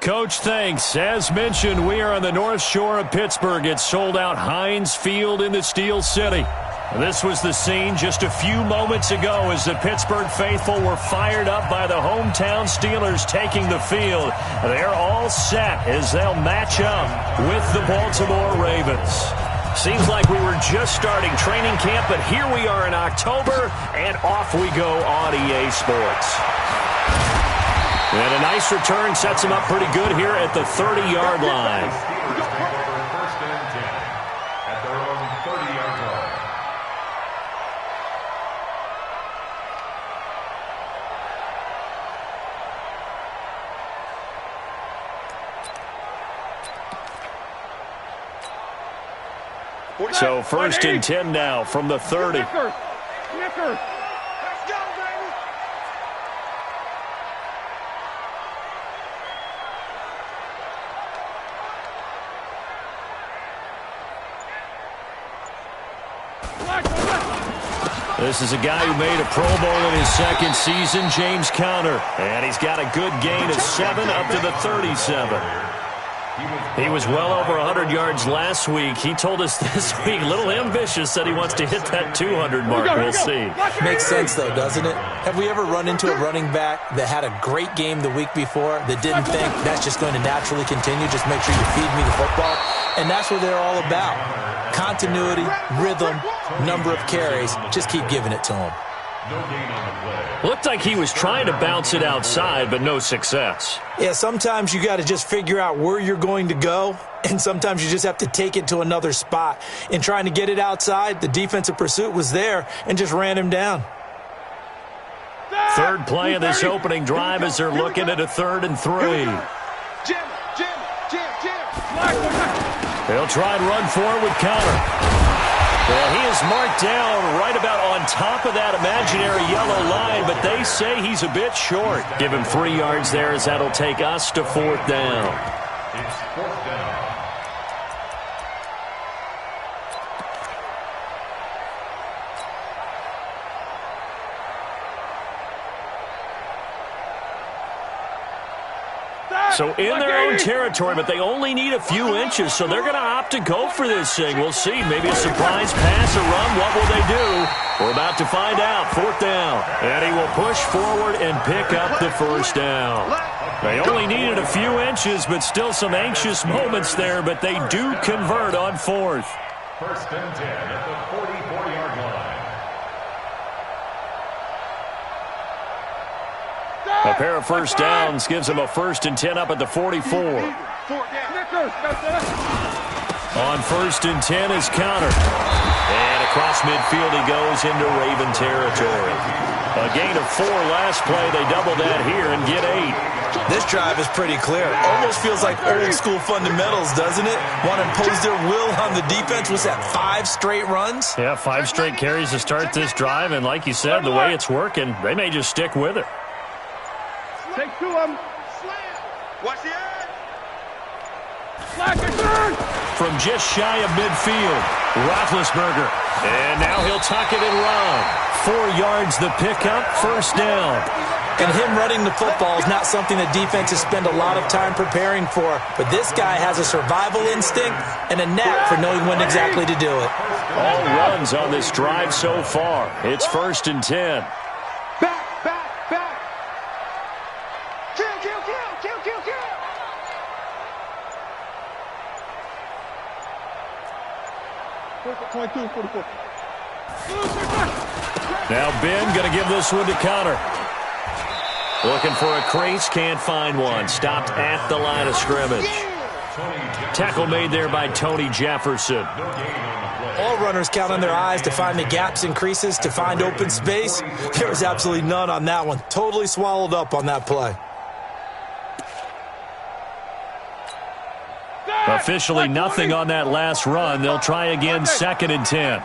Coach, thanks. As mentioned, we are on the North Shore of Pittsburgh. It's sold out Heinz Field in the Steel City. This was the scene just a few moments ago as the Pittsburgh faithful were fired up by the hometown Steelers taking the field. They're all set as they'll match up with the Baltimore Ravens. Seems like we were just starting training camp, but here we are in October, and off we go on EA Sports. And a nice return sets him up pretty good here at the 30-yard line. So 1st and 10 now from the 30. Let's go, baby. This is a guy who made a Pro Bowl in his second season, James Conner. And he's got a good gain of 7 up to the 37. He was well over 100 yards last week. He told us this week, a little ambitious, that he wants to hit that 200 mark. We'll see. Makes sense, though, doesn't it? Have we ever run into a running back that had a great game the week before that didn't think that's just going to naturally continue? Just make sure you feed me the football. And that's what they're all about. Continuity, rhythm, number of carries. Just keep giving it to him. Looked like he was trying to bounce it outside, but no success. Yeah, sometimes you got to just figure out where you're going to go, and sometimes you just have to take it to another spot. In trying to get it outside, the defensive pursuit was there and just ran him down. Third play of this opening drive as they're looking at a 3rd and 3. They'll try and run forward with Conner. Well, he is marked down right about on top of that imaginary yellow line, but they say he's a bit short. Give him 3 yards there as that'll take us to 4th down. It's 4th down. So in their own territory, but they only need a few inches, so they're going to opt to go for this thing. We'll see. Maybe a surprise pass, a run. What will they do? We're about to find out. 4th down. And he will push forward and pick up the 1st down. They only needed a few inches, but still some anxious moments there, but they do convert on 4th. 1st and 10 at the 44-yard line. A pair of 1st downs gives him a 1st and 10 up at the 44. On 1st and 10 is Conner. And across midfield he goes into Raven territory. A gain of 4 last play. They double that here and get 8. This drive is pretty clear. Almost feels like old school fundamentals, doesn't it? Want to impose their will on the defense. Was that 5 straight runs? Yeah, 5 straight carries to start this drive. And like you said, the way it's working, they may just stick with it. Take 2 of them. Watch the edge. From just shy of midfield, Roethlisberger. And now he'll tuck it and run. 4 yards the pickup, 1st down. And him running the football is not something that defenses spend a lot of time preparing for. But this guy has a survival instinct and a knack for knowing when exactly to do it. All runs on this drive so far. It's 1st and 10. Now Ben going to give this one to Conner. Looking for a crease, can't find one. Stopped at the line of scrimmage. Tackle made there by Tony Jefferson. All runners count on their eyes to find the gaps and creases, to find open space. There was absolutely none on that one. Totally swallowed up on that play. Officially nothing on that last run. They'll try again, 2nd and 10.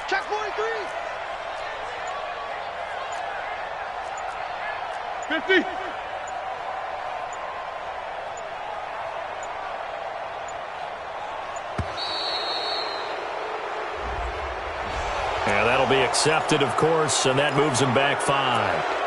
Check 43. 50. And that'll be accepted, of course, and that moves him back 5.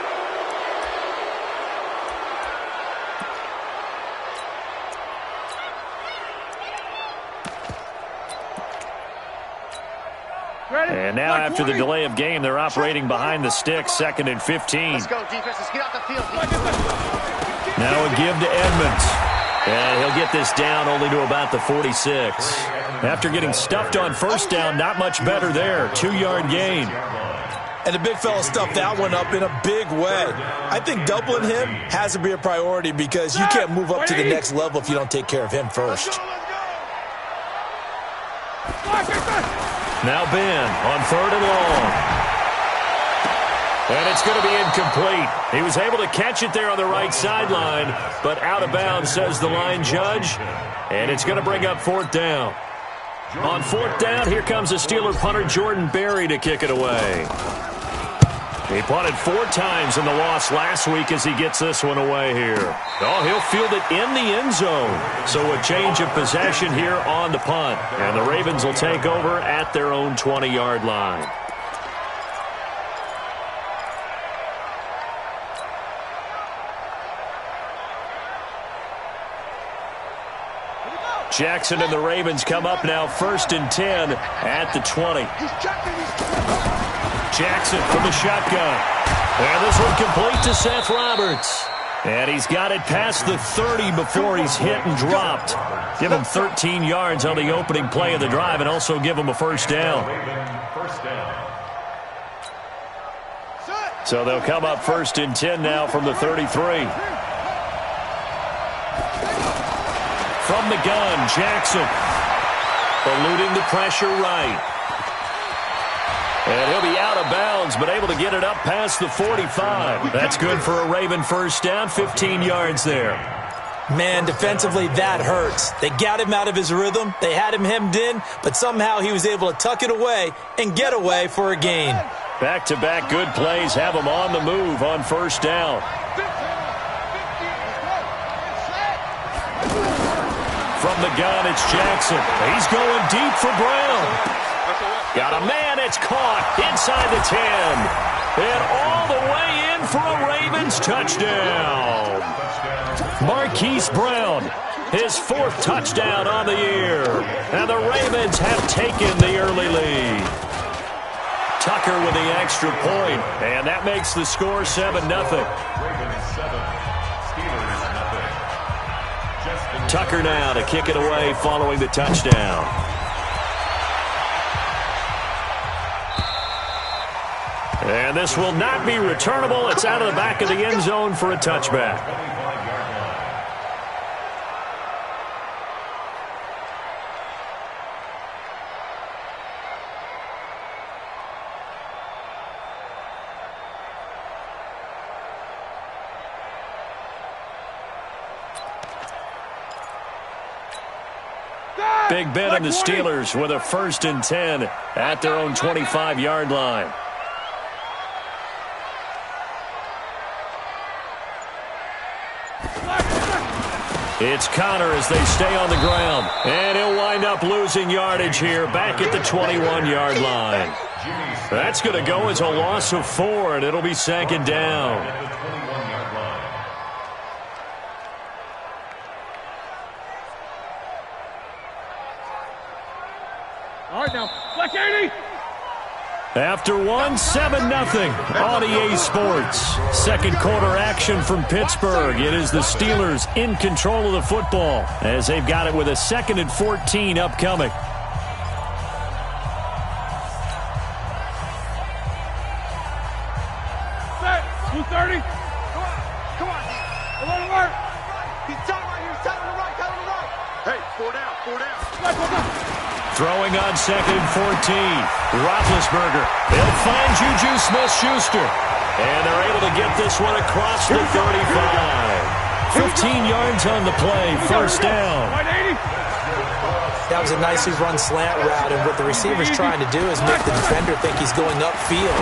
And now after the delay of game, they're operating behind the sticks, 2nd and 15. Let's go, defense. Let's get out the field. Now a give to Edmonds. And he'll get this down only to about the 46. After getting stuffed on first down, not much better there. 2-yard gain. And the big fella stuffed that one up in a big way. I think doubling him has to be a priority because you can't move up to the next level if you don't take care of him first. Now Ben on 3rd and long. And it's going to be incomplete. He was able to catch it there on the right sideline, but out of bounds, says the line judge. And it's going to bring up 4th down. On 4th down, here comes the Steeler punter Jordan Berry to kick it away. He punted 4 times in the loss last week as he gets this one away here. Oh, he'll field it in the end zone. So a change of possession here on the punt. And the Ravens will take over at their own 20-yard line. Jackson and the Ravens come up now 1st and 10 at the 20. Jackson from the shotgun. And this one complete to Seth Roberts. And he's got it past the 30 before he's hit and dropped. Give him 13 yards on the opening play of the drive and also give him a 1st down. So they'll come up 1st and 10 now from the 33. From the gun, Jackson. Eluding the pressure right. And he'll be out of bounds, but able to get it up past the 45. That's good for a Raven 1st down, 15 yards there. Man, defensively, that hurts. They got him out of his rhythm. They had him hemmed in, but somehow he was able to tuck it away and get away for a gain. Back-to-back good plays have him on the move on 1st down. From the gun, it's Jackson. He's going deep for Brown. Got a man, it's caught inside the 10. And all the way in for a Ravens touchdown. Marquise Brown, his 4th touchdown on the year. And the Ravens have taken the early lead. Tucker with the extra point, and that makes the score 7-0. Tucker now to kick it away following the touchdown. And this will not be returnable. It's out of the back of the end zone for a touchback. Big Ben and the Steelers with a 1st and 10 at their own 25-yard line. It's Connor as they stay on the ground. And he'll wind up losing yardage here back at the 21-yard line. That's going to go as a loss of 4, and it'll be 2nd down. All right, now, Black 80. After 1, 7-0 on EA Sports. 2nd quarter action from Pittsburgh. It is the Steelers in control of the football as they've got it with a 2nd and 14 upcoming. Set. 230. Come on. Alert, alert. He's tight right here. He's tight on the right. Tight on the right. Hey, 4 down. 4 down. Black, black, black. Throwing on 2nd and 14. Roethlisberger. They'll find Juju Smith-Schuster. And they're able to get this one across the 35. 15 yards on the play. 1st down. Right 80. That was a nicely run slant route, and what the receiver's trying to do is make the defender think he's going upfield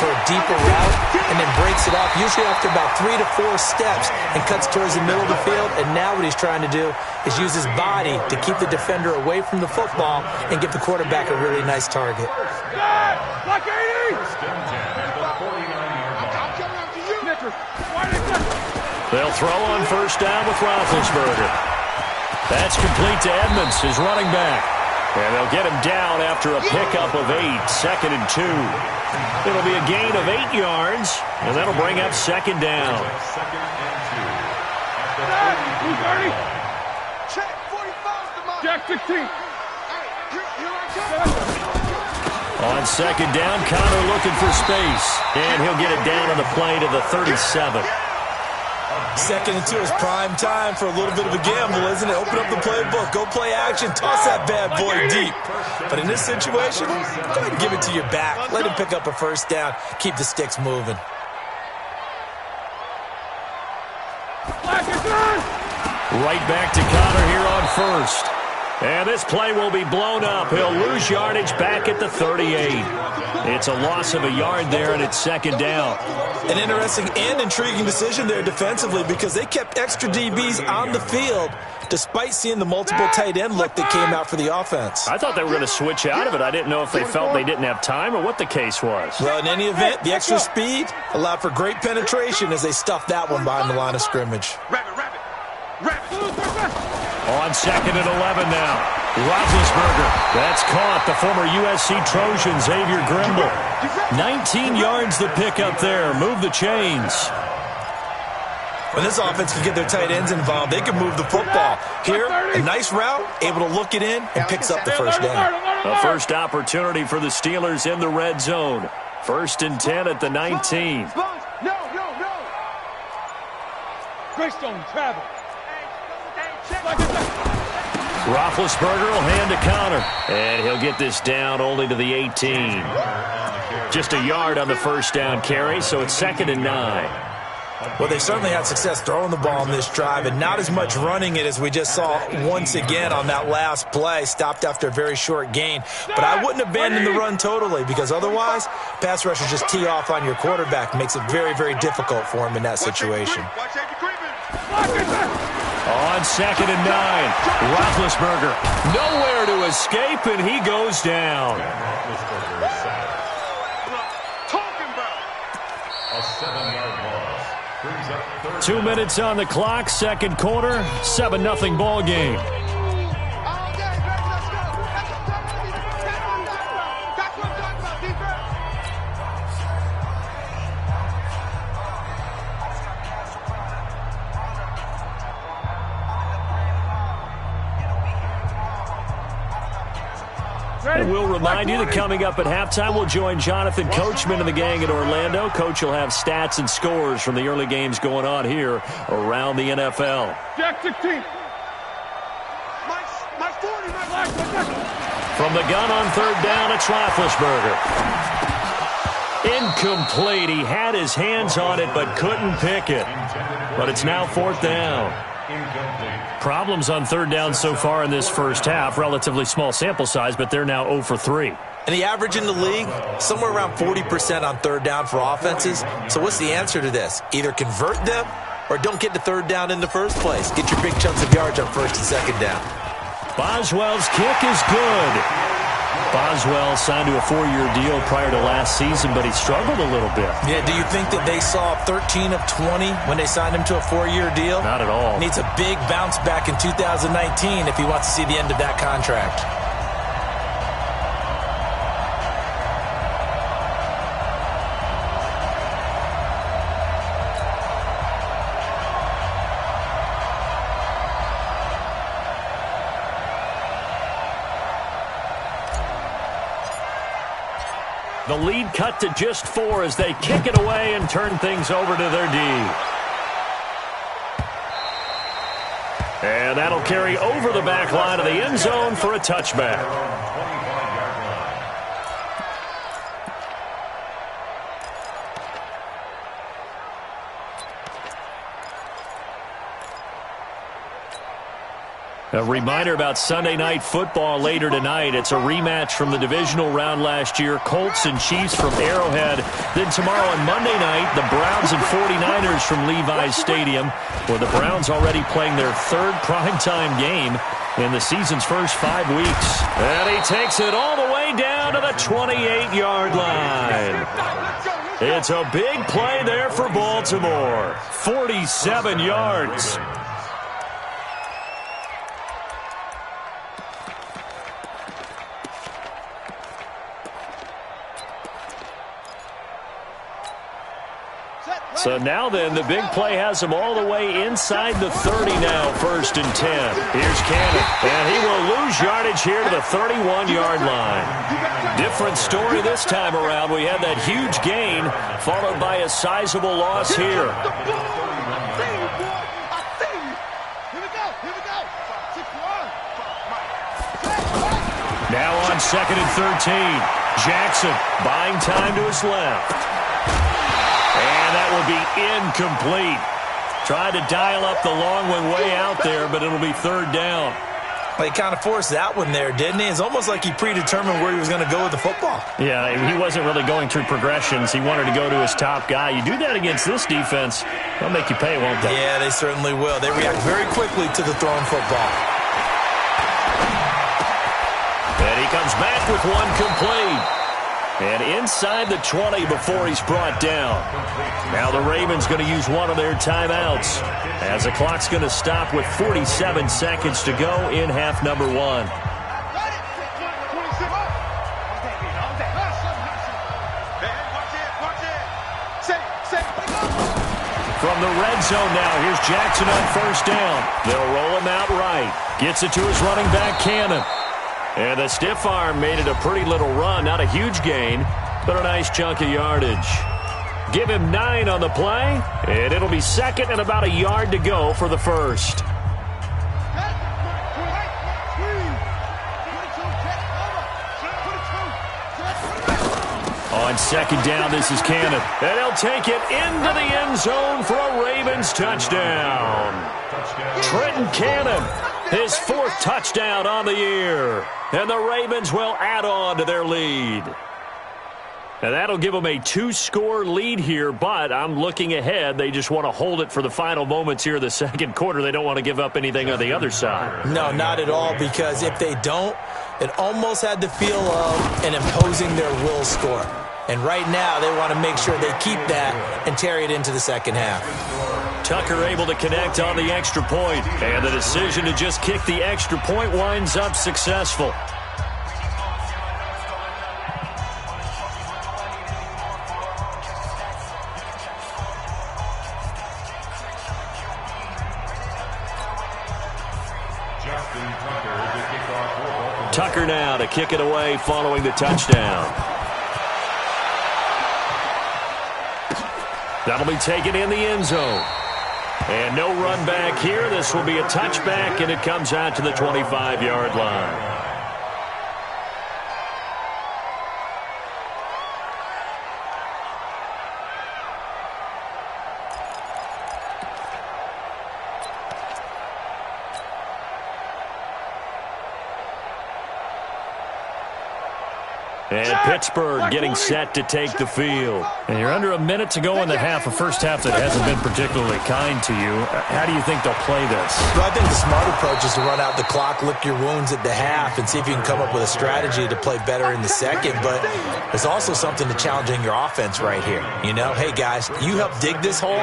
for a deeper route and then breaks it off, usually after about 3 to 4 steps, and cuts towards the middle of the field. And now what he's trying to do is use his body to keep the defender away from the football and give the quarterback a really nice target. Black 80! They'll throw on first down with Roethlisberger. That's complete to Edmonds, his running back. And they'll get him down after a pickup of 8, 2nd and 2. It'll be a gain of 8 yards, and that'll bring up 2nd down. Jack 16. On 2nd down, Connor looking for space. And he'll get it down on the play to the 37. 2nd and 2 is prime time for a little bit of a gamble, isn't it? Open up the playbook, go play action, toss that bad boy deep. But in this situation, go ahead and give it to your back. Let him pick up a first down. Keep the sticks moving. Right back to Connor here on first. And this play will be blown up. He'll lose yardage back at the 38. It's a loss of a yard there, and it's 2nd down. An interesting and intriguing decision there defensively, because they kept extra DBs on the field despite seeing the multiple tight end look that came out for the offense. I thought they were going to switch out of it. I didn't know if they felt they didn't have time or what the case was. Well, in any event, the extra speed allowed for great penetration as they stuffed that one behind the line of scrimmage. On 2nd and 11 now. Roethlisberger. That's caught. The former USC Trojan, Xavier Grimble. 19 yards to pick up there. Move the chains. When this offense can get their tight ends involved, they can move the football. Here, a nice route, able to look it in, and picks up the first down. A first opportunity for the Steelers in the red zone. 1st and 10 at the 19. No. Greystone, travel. Roethlisberger will hand to Connor. And he'll get this down only to the 18. Just a yard on the first down carry, so it's 2nd and 9. Well, they certainly had success throwing the ball in this drive, and not as much running it as we just saw once again on that last play. Stopped after a very short gain. But I wouldn't abandon the run totally, because otherwise, pass rushers just tee off on your quarterback. Makes it very, very difficult for him in that situation. On 2nd and 9, Roethlisberger nowhere to escape, and he goes down. A 7-yard loss. Brings up 2 minutes on the clock, 2nd quarter, 7-0 ball game. And we'll remind you that coming up at halftime, we'll join Jonathan Coachman and the gang in Orlando. Coach will have stats and scores from the early games going on here around the NFL. Jack 16. From the gun on 3rd down, it's Roethlisberger. Incomplete. He had his hands on it but couldn't pick it. But it's now 4th down. Problems on 3rd down so far in this first half. Relatively small sample size, but they're now 0 for 3. And the average in the league, somewhere around 40% on 3rd down for offenses. So what's the answer to this? Either convert them or don't get to 3rd down in the first place. Get your big chunks of yards on 1st and 2nd down. Boswell's kick is good. Boswell signed to a 4-year deal prior to last season, but he struggled a little bit. Yeah, do you think that they saw 13 of 20 when they signed him to a 4-year deal? Not at all. Needs a big bounce back in 2019 if he wants to see the end of that contract. The lead cut to just 4 as they kick it away and turn things over to their D. And that'll carry over the back line of the end zone for a touchback. A reminder about Sunday Night Football later tonight. It's a rematch from the divisional round last year. Colts and Chiefs from Arrowhead. Then tomorrow on Monday night, the Browns and 49ers from Levi's Stadium, where the Browns already playing their third primetime game in the season's first 5 weeks. And he takes it all the way down to the 28-yard line. It's a big play there for Baltimore. 47 yards. So now then, the big play has him all the way inside the 30 now, 1st and 10. Here's Cannon, and he will lose yardage here to the 31-yard line. Different story this time around. We had that huge gain, followed by a sizable loss here. Now on 2nd and 13. Jackson buying time to his left. And that will be incomplete. Tried to dial up the long one way out there, but it'll be 3rd down. Well, he kind of forced that one there, didn't he? It's almost like he predetermined where he was going to go with the football. Yeah, he wasn't really going through progressions. He wanted to go to his top guy. You do that against this defense, they'll make you pay, won't they? Yeah, they certainly will. They react very quickly to the thrown football. And he comes back with one complete. And inside the 20 before he's brought down. Now the Ravens going to use one of their timeouts as the clock's going to stop with 47 seconds to go in half number 1. From the red zone now, here's Jackson on 1st down. They'll roll him out right. Gets it to his running back, Cannon. And the stiff arm made it a pretty little run. Not a huge gain, but a nice chunk of yardage. Give him 9 on the play, and it'll be 2nd and about a yard to go for the 1st. On 2nd down, this is Cannon. And he'll take it into the end zone for a Ravens touchdown. Trenton Cannon, his 4th touchdown on the year. And the Ravens will add on to their lead. And that'll give them a 2-score lead here, but I'm looking ahead. They just want to hold it for the final moments here of the 2nd quarter. They don't want to give up anything on the other side. No, not at all, because if they don't, it almost had the feel of an imposing their will score. And right now, they want to make sure they keep that and carry it into the 2nd half. Tucker able to connect on the extra point, and the decision to just kick the extra point winds up successful. Tucker now to kick it away following the touchdown. That'll be taken in the end zone. And no run back here. This will be a touchback, and it comes out to the 25-yard line. And Pittsburgh getting set to take the field. And you're under a minute to go in the half, a first half that hasn't been particularly kind to you. How do you think they'll play this? Well, I think the smart approach is to run out the clock, lick your wounds at the half, and see if you can come up with a strategy to play better in the 2nd. But there's also something to challenging your offense right here. You know, hey, guys, you help dig this hole.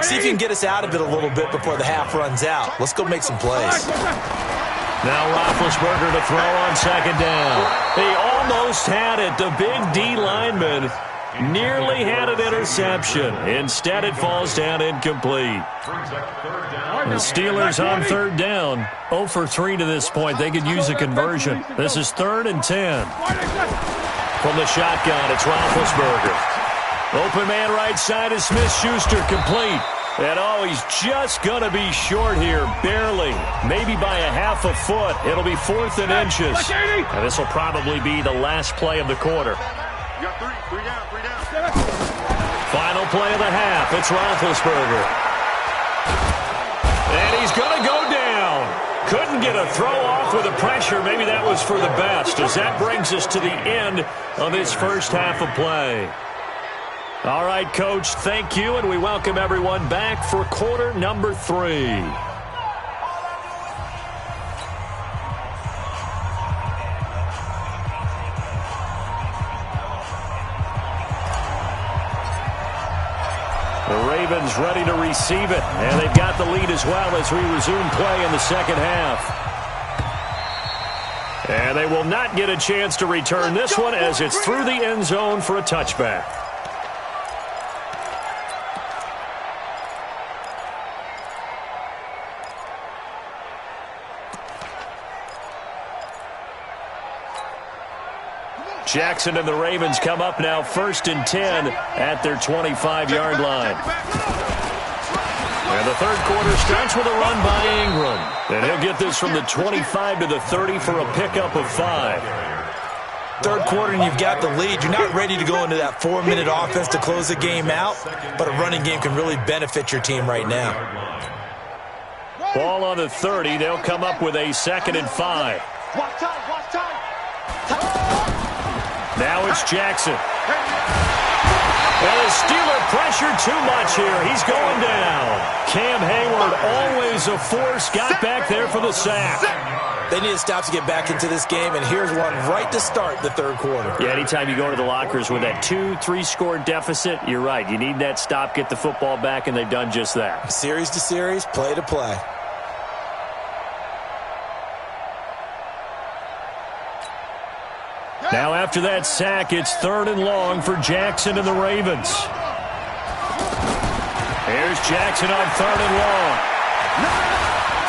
See if you can get us out of it a little bit before the half runs out. Let's go make some plays. Now Roethlisberger to throw on 2nd down. He almost had it. The big D lineman nearly had an interception. Instead, it falls down incomplete. The Steelers on 3rd down. 0 for 3 to this point. They could use a conversion. This is 3rd and 10. From the shotgun, it's Roethlisberger. Open man right side is Smith-Schuster, complete. And oh, he's just going to be short here, barely. Maybe by a half a foot. It'll be 4th and inches. And this will probably be the last play of the quarter. You got three down. Final play of the half. It's Roethlisberger. And he's going to go down. couldn't get a throw off with the pressure. Maybe that was for the best, as that brings us to the end of this first half of play. All right, Coach, thank you, and we welcome everyone back for quarter number 3. The Ravens ready to receive it, and they've got the lead as well as we resume play in the second half. And they will not get a chance to return this one as it's through the end zone for a touchback. Jackson and the Ravens come up now 1st and 10 at their 25-yard line. And the third quarter starts with a run by Ingram. And he'll get this from the 25 to the 30 for a pickup of 5. Third quarter and you've got the lead. You're not ready to go into that 4-minute offense to close the game out, but a running game can really benefit your team right now. Ball on the 30. They'll come up with a 2nd and 5. Watch time, watch time. Now it's Jackson. And the Steeler pressure too much here. He's going down. Cam Hayward, always a force, got back there for the sack. They need to stop to get back into this game, and here's one right to start the third quarter. Yeah, anytime you go to the lockers with that 2-3 score deficit, you're right. You need that stop, get the football back, and they've done just that. Series to series, play to play. Now after that sack, it's 3rd and long for Jackson and the Ravens. Here's Jackson on 3rd and long.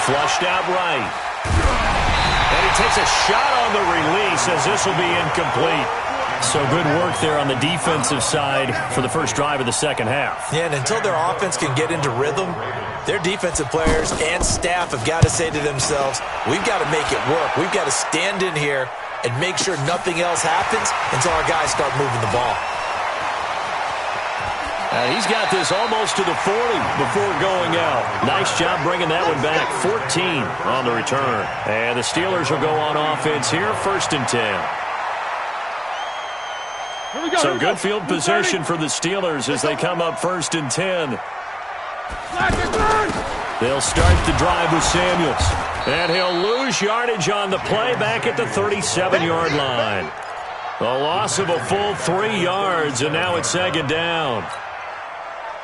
Flushed out right. And he takes a shot on the release as this will be incomplete. So good work there on the defensive side for the first drive of the second half. Yeah, and until their offense can get into rhythm, their defensive players and staff have got to say to themselves, we've got to make it work. We've got to stand in here and make sure nothing else happens until our guys start moving the ball. And he's got this almost to the 40 before going out. Nice job bringing that one back. 14 on the return. And the Steelers will go on offense here, 1st and 10. So good field position for the Steelers as they come up 1st and 10. They'll start the drive with Samuels. And he'll lose yardage on the play back at the 37-yard line. A loss of a full 3 yards, and now it's 2nd down.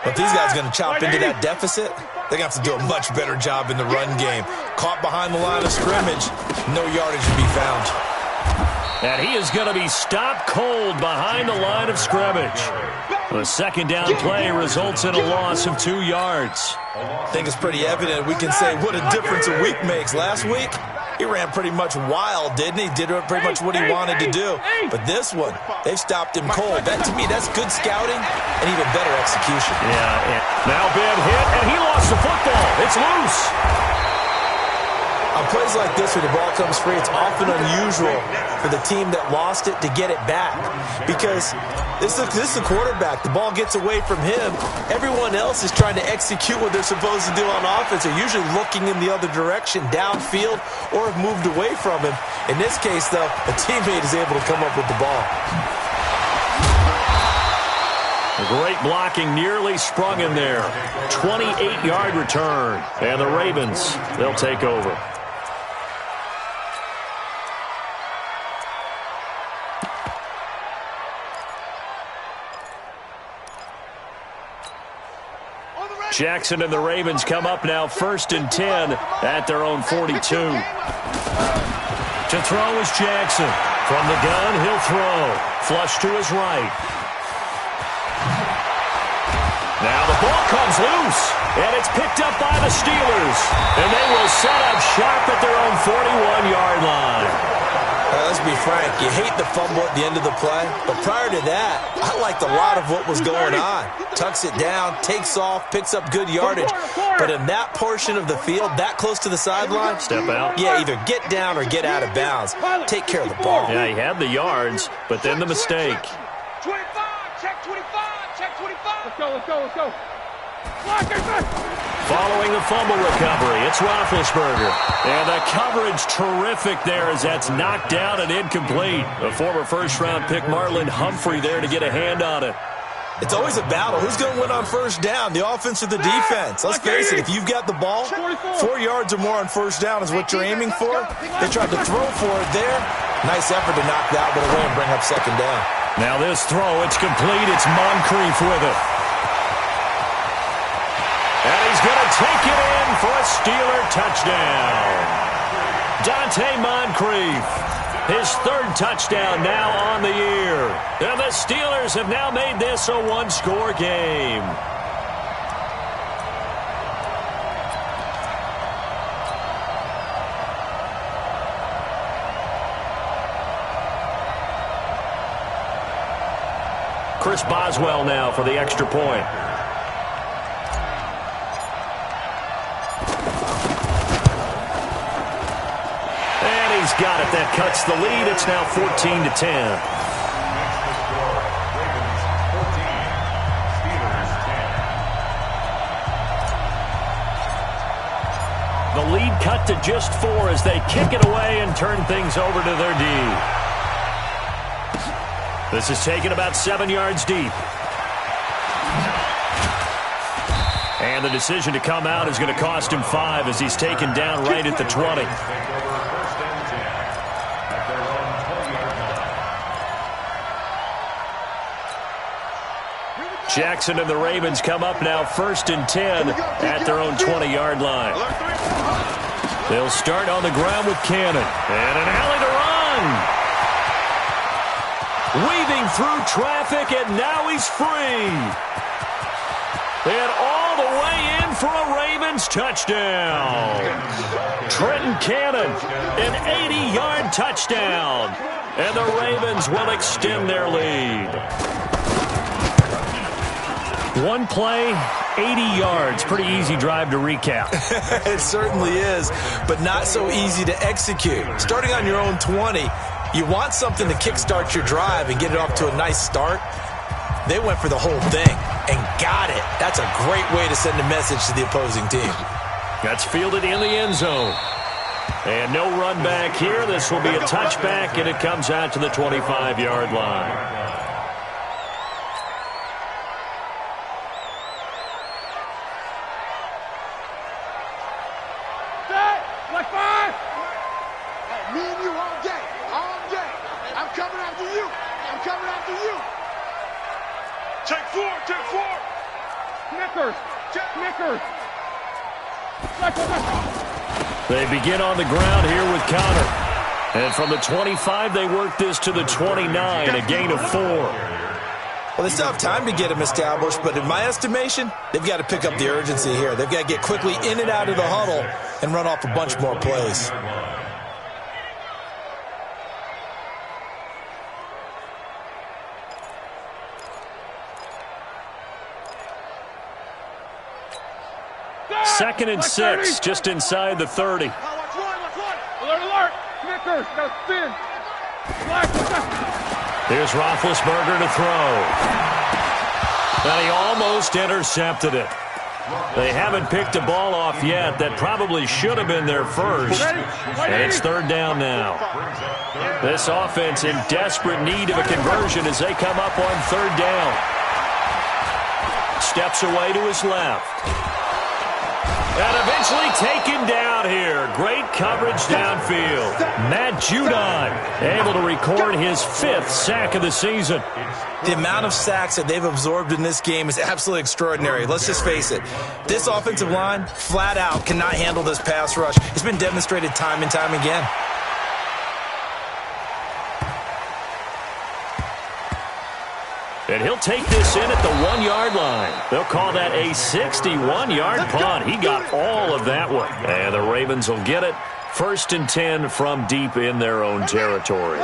But these guys are going to chop into that deficit. They're going to have to do a much better job in the run game. Caught behind the line of scrimmage, no yardage to be found. And he is going to be stopped cold behind the line of scrimmage. The 2nd down play results in a loss of 2 yards. I think it's pretty evident. We can say what a difference a week makes. Last week, he ran pretty much wild, didn't he? Did pretty much what he wanted to do. But this one, they've stopped him cold. That, to me, that's good scouting and even better execution. Yeah. Now Ben hit, and he lost the football. It's loose. On plays like this where the ball comes free, it's often unusual for the team that lost it to get it back. Because this is the quarterback. The ball gets away from him. Everyone else is trying to execute what they're supposed to do on offense. They're usually looking in the other direction, downfield, or have moved away from him. In this case, though, a teammate is able to come up with the ball. Great blocking, nearly sprung in there. 28-yard return. And the Ravens, they'll take over. Jackson and the Ravens come up now 1st and 10 at their own 42. To throw is Jackson. From the gun, he'll throw. Flush to his right. Now the ball comes loose, and it's picked up by the Steelers. And they will set up shop at their own 41-yard line. Let's be frank, you hate the fumble at the end of the play, but prior to that, I liked a lot of what was going on. Tucks it down, takes off, picks up good yardage, but in that portion of the field, that close to the sideline, step out. Yeah, either get down or get out of bounds. Take care of the ball. Yeah, he had the yards, but then the mistake. 25, check 25, check 25. Let's go. Following the fumble recovery, it's Roethlisberger. And the coverage terrific there as that's knocked down and incomplete. The former first-round pick Marlon Humphrey there to get a hand on it. It's always a battle. Who's going to win on first down, the offense or the defense? Let's face it, if you've got the ball, 4 yards or more on first down is what you're aiming for. They tried to throw for it there. Nice effort to knock that one away and bring up second down. Now this throw, it's complete. It's Moncrief with it. And he's going to take it in for a Steeler touchdown. Dante Moncrief. His third touchdown now on the year. And the Steelers have now made this a one-score game. Chris Boswell now for the extra point. Got it. That cuts the lead. It's now 14-10. The lead cut to just 4 as they kick it away and turn things over to their D. This is taken about 7 yards deep. And the decision to come out is going to cost him 5 as he's taken down right at the 20. Jackson and the Ravens come up now 1st and 10 at their own 20-yard line. They'll start on the ground with Cannon. And an alley to run. Weaving through traffic, and now he's free. And all the way in for a Ravens touchdown. Trenton Cannon, an 80-yard touchdown. And the Ravens will extend their lead. One play, 80 yards. Pretty easy drive to recap. It certainly is, but not so easy to execute. Starting on your own 20, you want something to kickstart your drive and get it off to a nice start. They went for the whole thing and got it. That's a great way to send a message to the opposing team. That's fielded in the end zone. And no run back here. This will be a touchback, and it comes out to the 25-yard line. They begin on the ground here with Connor. And from the 25, they work this to the 29, a gain of 4. Well, they still have time to get him established, but in my estimation, they've got to pick up the urgency here. They've got to get quickly in and out of the huddle and run off a bunch more plays. Second and 6, just inside the 30. Alert, alert! Snickers, got to spin. Here's Roethlisberger to throw. And he almost intercepted it. They haven't picked a ball off yet. That probably should have been their first. And it's 3rd down now. This offense in desperate need of a conversion as they come up on 3rd down. Steps away to his left. And eventually taken down here. Great coverage downfield. Matt Judon able to record his 5th sack of the season. The amount of sacks that they've absorbed in this game is absolutely extraordinary. Let's just face it. This offensive line, flat out, cannot handle this pass rush. It's been demonstrated time and time again. And he'll take this in at the 1-yard line. They'll call that a 61-yard punt. He got all of that one. And the Ravens will get it. 1st and 10 from deep in their own territory.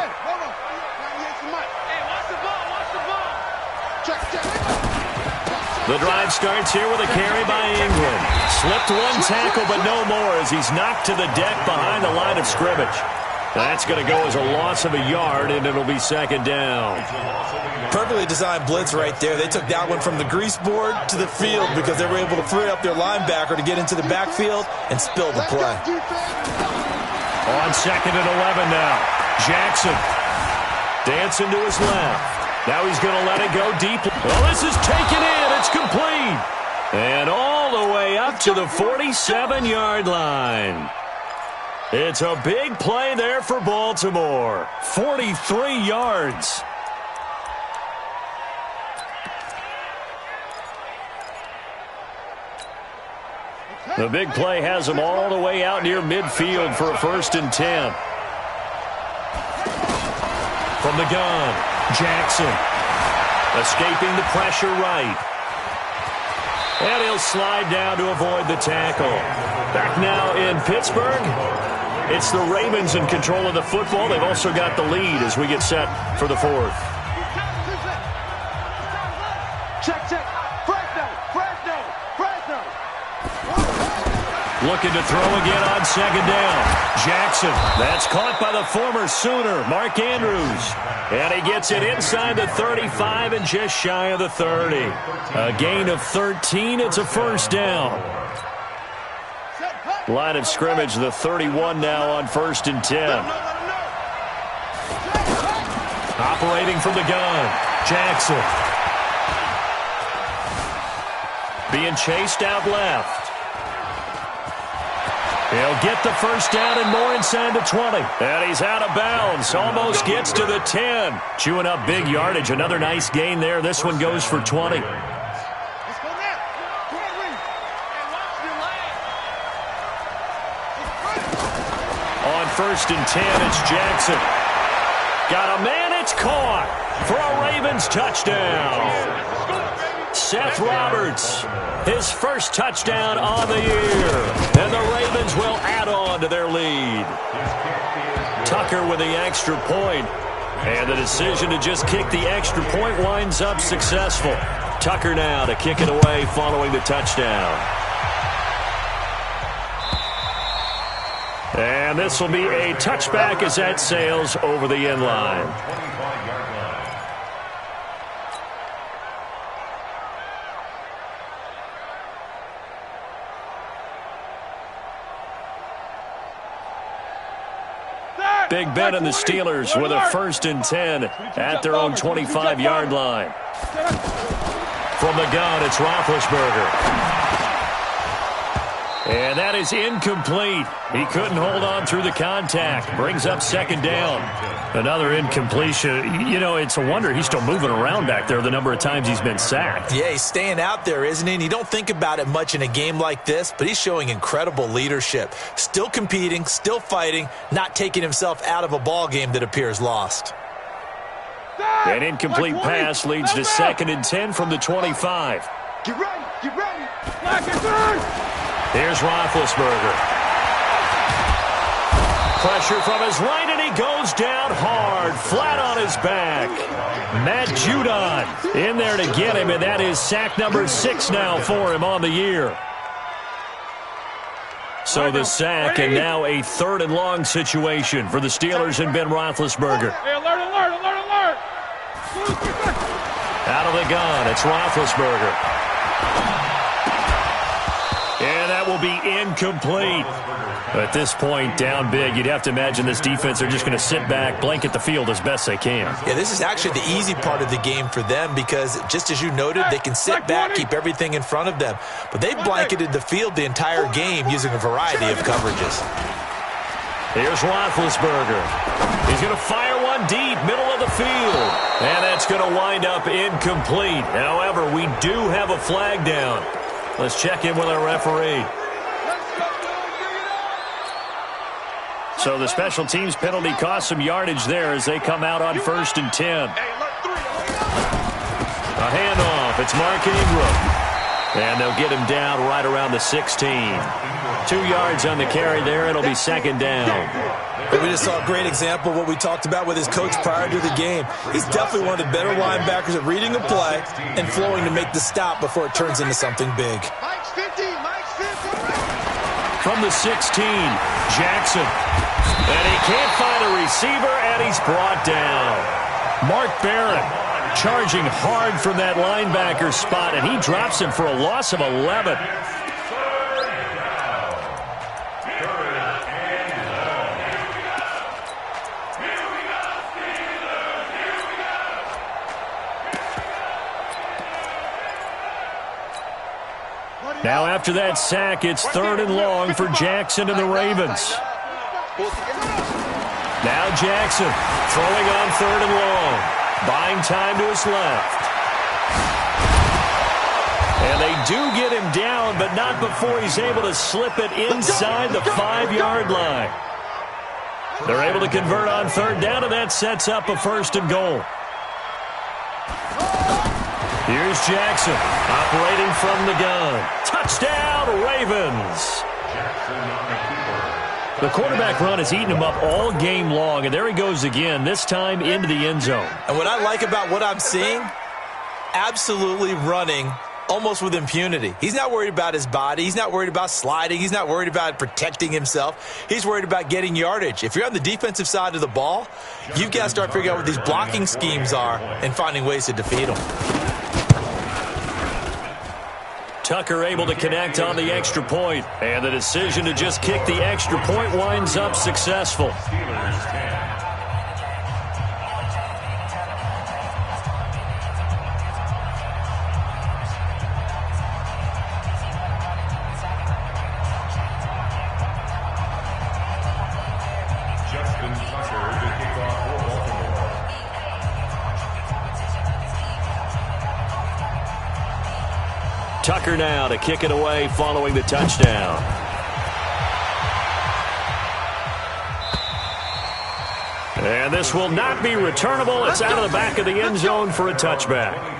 The drive starts here with a carry by England. Slipped one tackle, but no more as he's knocked to the deck behind the line of scrimmage. That's going to go as a loss of a yard, and it'll be second down. Perfectly designed blitz right there. They took that one from the grease board to the field because they were able to free up their linebacker to get into the backfield and spill the play. On second and 11 now. Jackson dancing to his left. Now he's going to let it go deep. Well, this is taken in. It's complete. And all the way up to the 47-yard line. It's a big play there for Baltimore. 43 yards. The big play has them all the way out near midfield for a 1st and 10. From the gun, Jackson escaping the pressure right. And he'll slide down to avoid the tackle. Back now in Pittsburgh. It's the Ravens in control of the football. They've also got the lead as we get set for the 4th. Check. Fresno. Looking to throw again on second down. Jackson. That's caught by the former Sooner, Mark Andrews. And he gets it inside the 35 and just shy of the 30. A gain of 13. It's a 1st down. Line of scrimmage, the 31 now on 1st and 10. Operating from the gun, Jackson. Being chased out left. He'll get the 1st down and more inside the 20. And he's out of bounds. Almost gets to the 10. Chewing up big yardage. Another nice gain there. This one goes for 20. On 1st and 10, it's Jackson. Got a man, it's caught for a Ravens touchdown. Seth Roberts, his first touchdown on the year. And the Ravens will add on to their lead. Tucker with the extra point. And the decision to just kick the extra point winds up successful. Tucker now to kick it away following the touchdown. And this will be a touchback as that sails over the end line. Big Ben and the Steelers with a 1st and 10 at their own 25-yard line. From the gun, it's Roethlisberger. And that is incomplete. He couldn't hold on through the contact. Brings up second down. Another incompletion. You know, it's a wonder he's still moving around back there the number of times he's been sacked. Yeah, he's staying out there, isn't he? And you don't think about it much in a game like this, but he's showing incredible leadership. Still competing, still fighting, not taking himself out of a ball game that appears lost. An incomplete pass leads to 2nd and 10 from the 25. Get ready. Black and third. Here's Roethlisberger. Pressure from his right, and he goes down hard, flat on his back. Matt Judon in there to get him, and that is sack number 6 now for him on the year. So the sack, and now a 3rd and long situation for the Steelers and Ben Roethlisberger. Hey, alert. Out of the gun, it's Roethlisberger. And that will be incomplete. At this point, down big, you'd have to imagine this defense are just going to sit back, blanket the field as best they can. Yeah, this is actually the easy part of the game for them because, just as you noted, they can sit back, keep everything in front of them. But they've blanketed the field the entire game using a variety of coverages. Here's Roethlisberger. He's going to fire one deep, middle of the field. And that's going to wind up incomplete. However, we do have a flag down. Let's check in with our referee. So the special teams penalty cost some yardage there as they come out on 1st and 10. A handoff. It's Mark Ingram. And they'll get him down right around the 16. 2 yards on the carry there. It'll be second down. And we just saw a great example of what we talked about with his coach prior to the game. He's definitely one of the better linebackers at reading a play and flowing to make the stop before it turns into something big. from the 16. Jackson. And he can't find a receiver, and he's brought down. Mark Barron charging hard from that linebacker spot, and he drops him for a loss of 11. Now after that sack, it's 3rd and long for Jackson and the Ravens. Now Jackson throwing on 3rd and long. Buying time to his left. And they do get him down, but not before he's able to slip it inside the 5-yard line. They're able to convert on 3rd down, and that sets up a 1st and goal. Here's Jackson, operating from the gun. Touchdown, Ravens! The quarterback run has eaten him up all game long, and there he goes again, this time into the end zone. And what I like about what I'm seeing, absolutely running almost with impunity. He's not worried about his body. He's not worried about sliding. He's not worried about protecting himself. He's worried about getting yardage. If you're on the defensive side of the ball, you've got to start figuring out what these blocking schemes are and finding ways to defeat them. Tucker able to connect on the extra point, and the decision to just kick the extra point winds up successful. Tucker now to kick it away following the touchdown. And this will not be returnable. It's out of the back of the end zone for a touchback.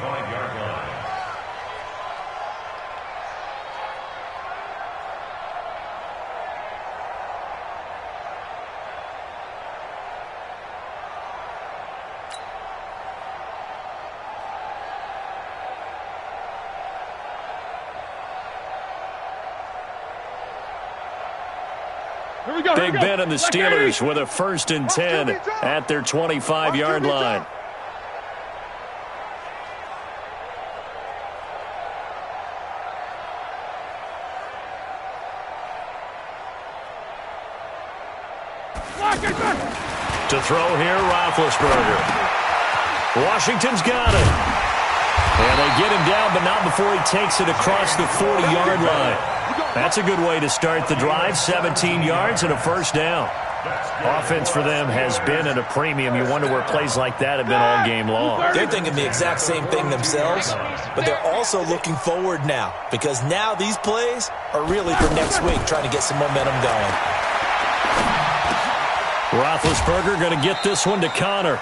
Big Ben and the Steelers with a 1st and 10 at their 25-yard line. To throw here, Roethlisberger. Washington's got it. And they get him down, but not before he takes it across the 40-yard line. That's a good way to start the drive. 17 yards and a 1st down. Offense for them has been at a premium. You wonder where plays like that have been all game long. They're thinking the exact same thing themselves, but they're also looking forward now, because now these plays are really for next week, trying to get some momentum going. Roethlisberger going to get this one to Connor.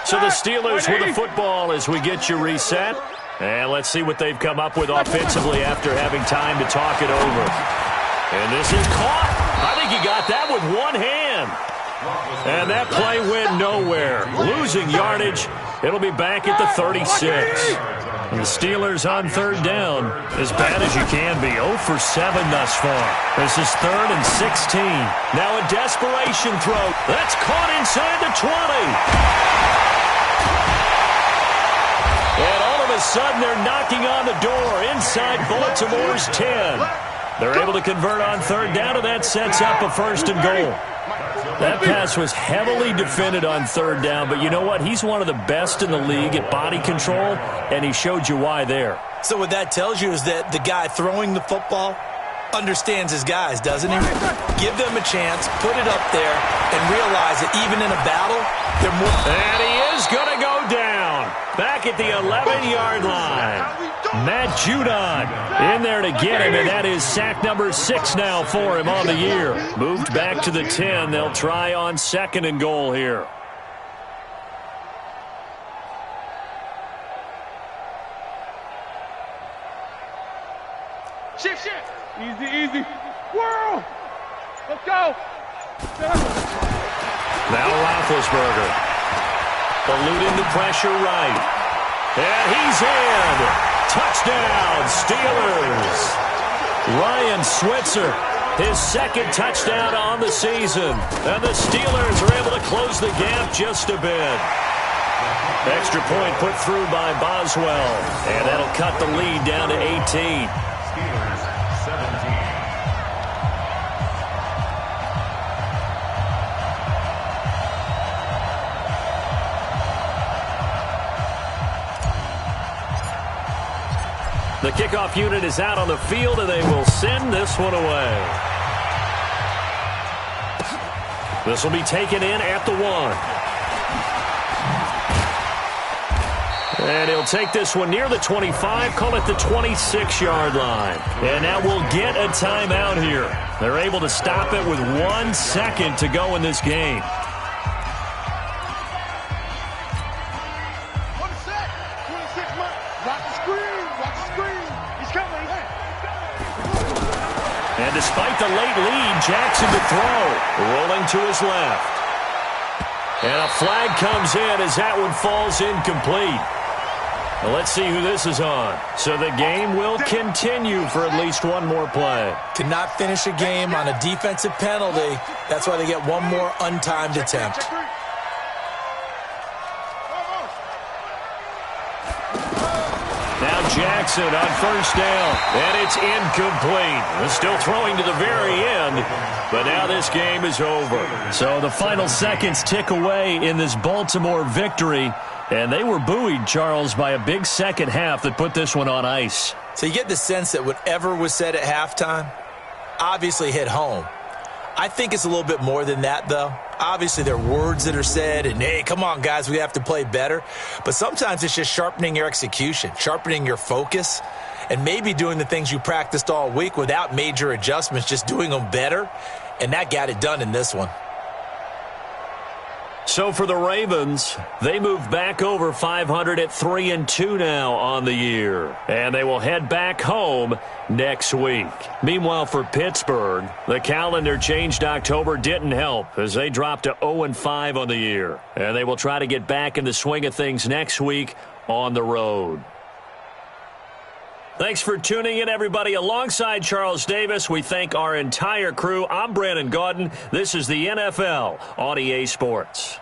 So the Steelers with the football as we get you reset. And let's see what they've come up with offensively after having time to talk it over. And this is caught. I think he got that with one hand. And that play went nowhere. Losing yardage. It'll be back at the 36. And the Steelers on 3rd down, as bad as you can be. 0 for 7 thus far. This is 3rd and 16. Now a desperation throw. That's caught inside the 20. And all of a sudden, they're knocking on the door inside Baltimore's 10. They're able to convert on 3rd down, and that sets up a 1st and goal. That pass was heavily defended on 3rd down, but you know what? He's one of the best in the league at body control, and he showed you why there. So what that tells you is that the guy throwing the football understands his guys, doesn't he? Give them a chance, put it up there, and realize that even in a battle, they're more... And he is going to go down. Back at the 11-yard line. Matt Judon in there to get him, and that is sack number 6 now for him on the year. Moved back to the 10. They'll try on 2nd and goal here. Shift. Easy. Whirl. Let's go. Now Roethlisberger. Eluding the pressure right. And he's in. Touchdown, Steelers. Ryan Switzer, his second touchdown on the season. And the Steelers are able to close the gap just a bit. Extra point put through by Boswell. And that'll cut the lead down to 18. Steelers 17. The kickoff unit is out on the field, and they will send this one away. This will be taken in at the 1. And he'll take this one near the 25, call it the 26-yard line. And now we'll get a timeout here. They're able to stop it with 1 second to go in this game. And despite the late lead, Jackson to throw, rolling to his left. And a flag comes in as that one falls incomplete. Well, let's see who this is on. So the game will continue for at least one more play. Cannot finish a game on a defensive penalty. That's why they get one more untimed attempt. Now Jackson on first down, and it's incomplete. Still throwing to the very end, but now this game is over. So the final seconds tick away in this Baltimore victory, and they were buoyed, Charles, by a big second half that put this one on ice. So you get the sense that whatever was said at halftime obviously hit home. I think it's a little bit more than that, though. Obviously, there are words that are said, and, hey, come on, guys, we have to play better. But sometimes it's just sharpening your execution, sharpening your focus, and maybe doing the things you practiced all week without major adjustments, just doing them better. And that got it done in this one. So for the Ravens, they move back over 500 at 3-2 now on the year. And they will head back home next week. Meanwhile, for Pittsburgh, the calendar changed October didn't help as they dropped to 0-5 on the year. And they will try to get back in the swing of things next week on the road. Thanks for tuning in, everybody. Alongside Charles Davis, we thank our entire crew. I'm Brandon Gaudin. This is the NFL on EA Sports.